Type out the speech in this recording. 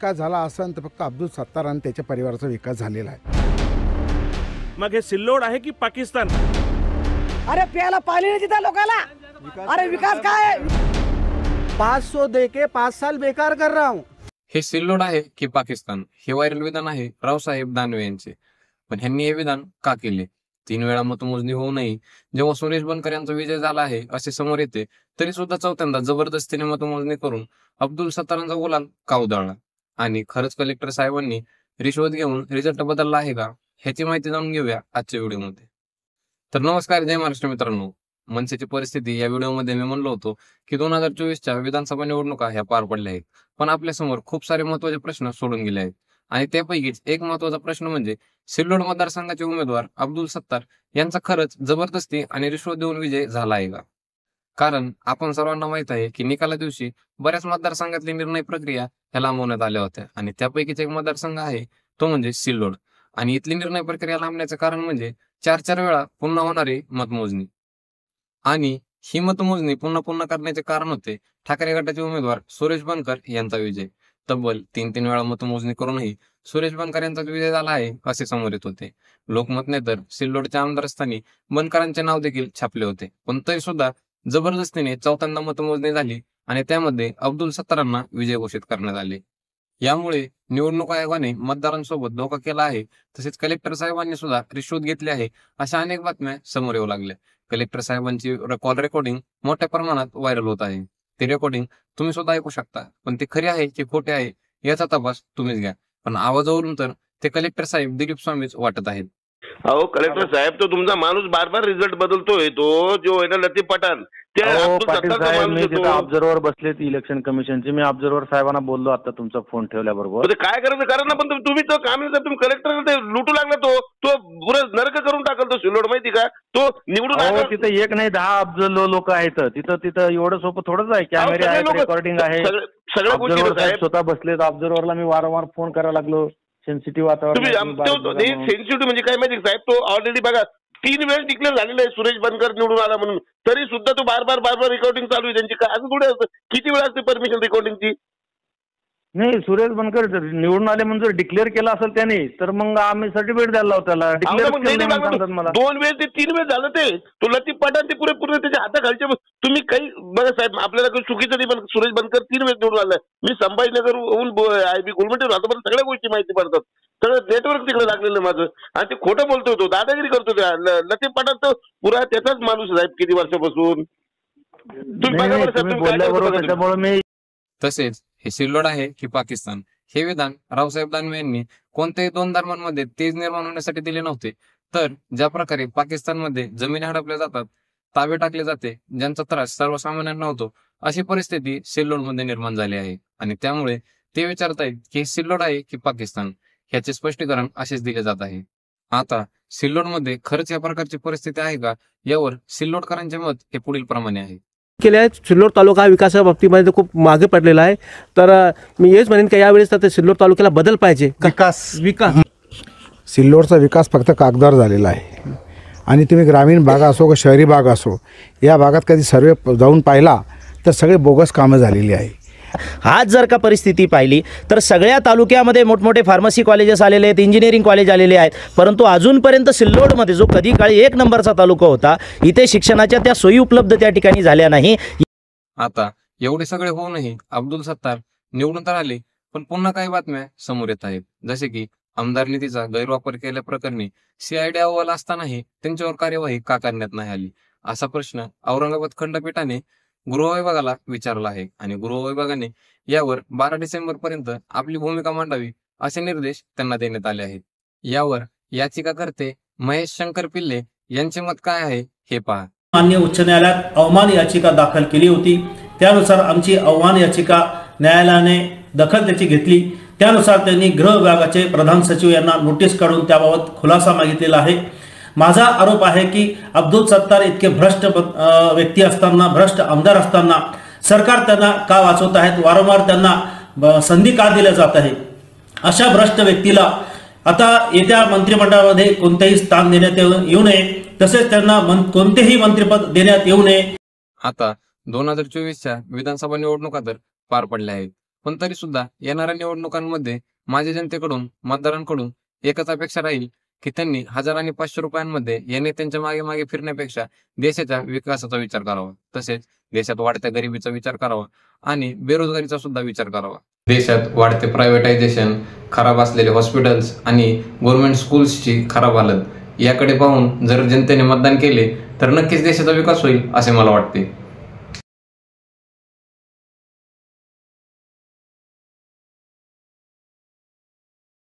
विकास झाला असेल तर फक्त अब्दुल सत्तार आणि त्याच्या परिवाराचा विकास झालेला आहे। मग हे सिल्लोड आहे की पाकिस्तान? अरे प्याला पानी नहीं देता लोकाला। अरे विकास काय है? 500 देके 5 साल बेकार कर रहा हूँ। हे सिल्लोड आहे की पाकिस्तान हे व्हायरल विधान आहे रावसाहेब दानवे यांचे। पण ह्यांनी हे विधान का केले? 3 वेळा मतमोजणी होऊनही जेव्हा सुरेश बनकर यांचा विजय झाला आहे असे समोर येते, तरी सुद्धा चौथ्यांदा जबरदस्तीने मतमोजणी करून अब्दुल सत्तारांचा गुलाल का उधळला? आणि खरंच कलेक्टर साहेबांनी रिश्वत घेऊन रिझल्ट बदलला आहे का, ह्याची माहिती जाणून घेऊया आजच्या व्हिडिओमध्ये। तर नमस्कार, जय महाराष्ट्र मित्रांनो। मनसेची परिस्थिती या व्हिडिओमध्ये मी म्हणलो होतो की 2024च्या विधानसभा निवडणुका ह्या पार पडल्या आहेत, पण आपल्या समोर खूप सारे महत्त्वाचे प्रश्न सोडून गेले आहेत। आणि त्यापैकीच एक महत्त्वाचा प्रश्न म्हणजे सिल्लोड मतदारसंघाचे उमेदवार अब्दुल सत्तार यांचा खरंच जबरदस्ती आणि रिश्वत देऊन विजय झाला आहे का? कारण आपण सर्वांना माहित आहे की निकाला दिवशी बऱ्याच मतदारसंघातली निर्णय प्रक्रिया ह्या लांबवण्यात आल्या होत्या आणि त्यापैकीच एक मतदारसंघ आहे तो म्हणजे सिल्लोड। आणि इथली निर्णय प्रक्रिया लांबण्याचं कारण म्हणजे 4 वेळा पुन्हा होणारी मतमोजणी। आणि ही मतमोजणी पुन्हा करण्याचे कारण होते ठाकरे गटाचे उमेदवार सुरेश बनकर यांचा विजय। तब्बल 3 वेळा मतमोजणी करूनही सुरेश बनकर यांचा विजय झाला आहे असे समोर येत होते। लोकमतने तर सिल्लोडच्या आमदारस्थानी बनकरांचे नाव देखील छापले होते, पण तरी सुद्धा जबरदस्तीने चौथ्यांदा मतमोजणी झाली आणि त्यामध्ये अब्दुल सत्तारांना विजय घोषित करण्यात आले। यामुळे निवडणूक आयोगाने मतदारांसोबत धोका केला आहे, तसेच कलेक्टर साहेबांनी सुद्धा रिश्वत घेतली आहे अशा अनेक बातम्या समोर येऊ लागल्या। कलेक्टर साहेबांची कॉल रेकॉर्डिंग मोठ्या प्रमाणात व्हायरल होत आहे। ती रेकॉर्डिंग तुम्ही सुद्धा ऐकू शकता, पण ते खरे आहे की खोटे आहे याचा तपास तुम्हीच घ्या। पण आवाजावरून तर ते कलेक्टर साहेब दिलीप स्वामीच वाटत आहेत। अहो कलेक्टर साहेब, तो तुमचा माणूस बार रिझल्ट बदलतोय, तो जो आहे ना लतीफ पठाण, पाटील साहेब मी तिथे ऑब्झर्वर बसले इलेक्शन कमिशनचे, मी ऑब्झर्वर साहेबांना बोललो आता तुमचा फोन ठेवल्याबरोबर। काय करायचं कारण ना, पण तुम्ही तो काम तुम्ही कलेक्टर लुटू लागला, तो पुरे नरक करून टाकल तो सिल्लोड, माहिती का? तो निवडून तिथे एक नाही 10 अब्ज लोक आहेत तिथं एवढं सोपं थोडंच आहे। कॅमेरे आहेत, रेकॉर्डिंग आहे, सगळ्या गोष्टी स्वतः बसलेत ऑब्झर्वरला। मी वारंवार फोन करायला लागलो, सेन्सिटिव्ह वातावरण। सेन्सिटिव्ह म्हणजे काय माहिती साहेब, तो ऑलरेडी बघा 3 वेळेस डिक्लेअर झालेला आहे सुरेश बनकर निवडून आला म्हणून, तरी सुद्धा तो बार रेकॉर्डिंग चालू आहे त्यांची। असं थोडे असतं, किती वेळा असते परमिशन रेकॉर्डिंगची? नाही, सुरेश बनकर निवडून आले म्हणून जर डिक्लेअर केला असेल त्याने, तर मग आम्ही सर्टिफिकेट द्यायला लावतो त्याला। डिक्लेअर मला 2 वेळेस ते 3 वेळेस झालं, ते लतीफ पठाण ते पूर्ण त्याच्या हाताखालचे। तुम्ही काही बघा साहेब, आपल्याला काही चुकीचं नाही, पण सुरेश बनकर 3 वेळेस निवडून आलाय। मी संभाजीनगर IB गुलमटे राहतो, पण सगळ्या गोष्टी माहिती पडतात, सगळं नेटवर्क तिकडे लागलेलं माझं। आणि ते खोटं बोलतोय, तो दादागिरी करतो त्या लतीफ पठाण, तर पुरा त्याचाच माणूस साहेब किती वर्षापासून। त्याच्यामुळे तसेच हे सिल्लोड आहे की पाकिस्तान हे विधान रावसाहेब दानवे यांनी कोणत्याही 2 धर्मांमध्ये तेज निर्माण होण्यासाठी दिले नव्हते, तर ज्या प्रकारे पाकिस्तानमध्ये जमिनी हडपल्या जातात, ताबे टाकले जाते, ज्यांचा त्रास सर्वसामान्यांना होतो, अशी परिस्थिती सिल्लोडमध्ये निर्माण झाली आहे। आणि त्यामुळे ते विचारतायत की सिल्लोड आहे की पाकिस्तान, ह्याचे स्पष्टीकरण असेच दिले जात आहे। आता सिल्लोडमध्ये खरंच या प्रकारची परिस्थिती आहे का, यावर सिल्लोडकरांचे मत हे पुढील प्रमाणे आहे। केले आहेत। सिल्लोड तालुका हा विकासाच्या बाबतीमध्ये खूप मागे पडलेला आहे, तर मी हेच म्हणेन की यावेळेस तर सिल्लोड तालुक्याला बदल पाहिजे। विकास सिल्लोडचा विकास फक्त कागदावर झालेला आहे आणि तुम्ही ग्रामीण भाग असो का शहरी भाग असो, या भागात कधी सर्वे जाऊन पाहिला तर सगळे बोगस कामं झालेली आहे। आज जर का परिस्थिती पाहिली तर सगळ्या तालुक्यामध्ये मोठमोठे फार्मसी कॉलेजेस आलेले आहेत, इंजिनिअरिंग कॉलेज आलेले आहेत, परंतु अजूनपर्यंत सिल्लोडमध्ये जो कधी काळी 1 नंबरचा तालुका होता, इथे शिक्षणाच्या त्या सोयी उपलब्ध त्या ठिकाणी झाल्या नाही। आता एवढे सगळे होऊनही अब्दुल सत्तार निवडून तर आले, पण पुन्हा काही बातम्या समोर येत आहेत, जसे की आमदार निधीचा गैरवापर केल्याप्रकरणी CID अहवाल असतानाही त्यांच्यावर कार्यवाही का करण्यात नाही आली, असा प्रश्न औरंगाबाद खंडपीठाने गृह विभागाला विचारला आहे। आणि गृह विभागाने यावर 12 डिसेंबर पर्यंत आपली भूमिका मांडावी असे निर्देश त्यांना देण्यात आले आहेत। यावर याचिकाकर्ते महेश शंकर पिल्ले यांचे मत काय आहे हे पहा। मान्य उच्च न्यायालयात अवमान याचिका दाखल केली होती, त्यानुसार आमची अवमान याचिका न्यायालयाने दखल त्याची घेतली। त्यानुसार त्यांनी गृह विभागाचे प्रधान सचिव यांना नोटीस काढून त्याबाबत खुलासा मागितलेला आहे। माझा आरोप आहे की अब्दुल सत्तार इतके भ्रष्ट व्यक्ती असताना, भ्रष्ट आमदार असताना सरकार त्यांना का वाचवत आहेत, वारंवार त्यांना संधी का दिल्या जात आहे? अशा भ्रष्ट व्यक्तीला आता येत्या मंत्रिमंडळामध्ये कोणतेही स्थान देण्यात येऊ नये, तसेच त्यांना कोणतेही मंत्रिपद देण्यात येऊ नये। आता 2024च्या विधानसभा निवडणुका तर पार पडल्या आहेत, पण तरी सुद्धा येणाऱ्या निवडणुकांमध्ये माझ्या जनतेकडून, मतदारांकडून एकच अपेक्षा राहील की त्यांनी 1000 आणि 500 रुपयांमध्ये या नेत्यांच्या मागे मागे फिरण्यापेक्षा देशाच्या विकासाचा विचार करावा, तसेच देशात वाढत्या गरिबीचा विचार करावा आणि बेरोजगारीचा सुद्धा विचार करावा. देशात वाढते प्रायव्हेटायझेशन, खराब असलेले हॉस्पिटल्स आणि गव्हर्नमेंट स्कूल्सची खराब हालत याकडे पाहून जर जनतेने मतदान केले तर नक्कीच देशाचा विकास होईल असे मला वाटते.